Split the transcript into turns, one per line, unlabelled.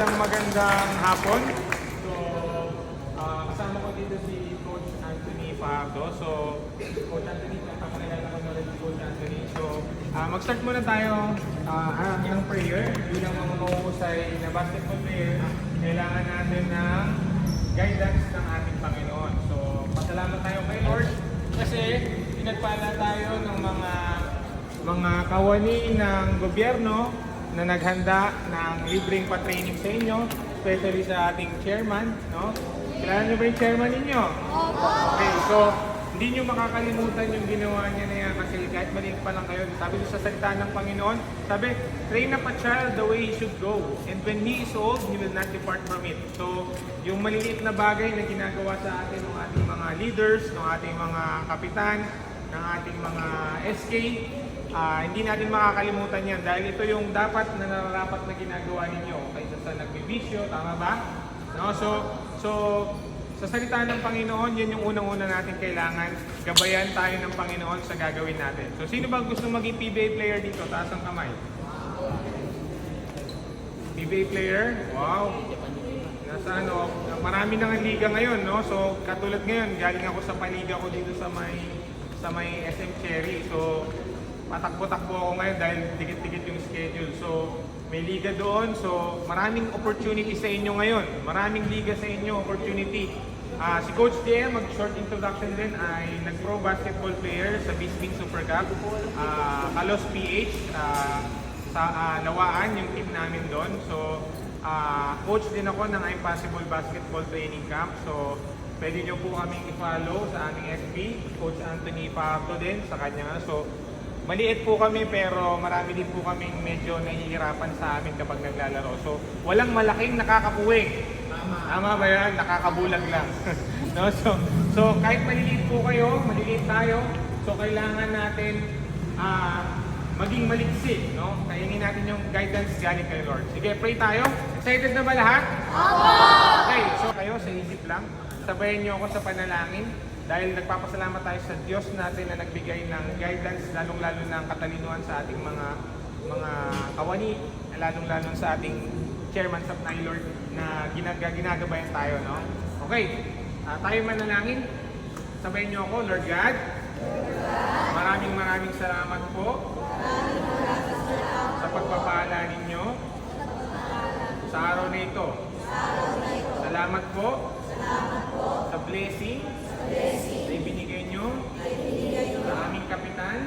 Magandang hapon. So, kasama ko dito si Coach Anthony Fajardo. So, Coach Anthony, napakilala ko na rin si Coach Anthony. So, mag-start muna tayo ng prayer. Bilang mga mahusay na basketball player, kailangan natin ng guidance ng ating Panginoon. So, pasalamat tayo kay Lord kasi pinagpala tayo ng mga kawani ng gobyerno na naghanda ng libreng pa-training sa inyo, especially sa ating chairman, no? Kilala niyo ba yung chairman ninyo? Okay, so hindi niyo makakalimutan yung ginawa niya na yan kasi kahit maliit pa lang kayo, sabi doon sa salita ng Panginoon, sabi, train up a child the way he should go, and when he is old, he will not depart from it. So, yung maliliit na bagay na ginagawa sa atin ng ating mga leaders, ng ating mga kapitan, ng ating mga SK, hindi natin makakalimutan yan dahil ito yung dapat na nararapat na ginagawa ninyo kaysa sa nagbibisyo, tama ba? No? So, sa salita ng Panginoon, yan yung unang-una natin kailangan. Gabayan tayo ng Panginoon sa gagawin natin. So, sino ba gusto maging PBA player dito? Taas ang kamay. PBA player? Wow! Nasa marami nang ang liga ngayon, no? So, katulad ngayon, galing ako sa paliga ko dito sa may SM Cherry. So, matakbo-takbo ako ngayon dahil dikit-dikit yung schedule. So, may liga doon. So, maraming opportunity sa inyo ngayon. Maraming liga sa inyo, opportunity. Si Coach DM, mag-short introduction din, ay nag-pro basketball player sa Bisbing Super Cup. Kalos PH, sa Lawaan, yung team namin doon. So, coach din ako ng Impossible Basketball Training Camp. So, pwede nyo po kaming i-follow sa aming FB. Coach Anthony Fajardo din sa kanya. So, maliit po kami pero marami din po kaming medyo nahihirapan sa amin kapag naglalaro. So, walang malaking nakakapuwing. Tama ba yan? Nakakabulag lang. No? So, kahit maliliit po kayo, maliliit tayo, so kailangan natin maging maliksi. No? Kainin natin yung guidance galing kay Lord. Sige, pray tayo. Excited na ba lahat? Okay, so kayo sa isip lang. Sabayan niyo ako sa panalangin. Dahil nagpapasalamat tayo sa Diyos natin na nagbigay ng guidance, lalong-lalo ng katalinuhan sa ating mga kawani, lalong-lalo sa ating chairman sa Lord na ginagabayan tayo, no? Okay, tayo manalangin. Sabayan niyo ako, Lord God. Maraming salamat po sa pagpapala ninyo sa araw na ito. Salamat po sa blessing na ibinigay nyo sa aming kapitan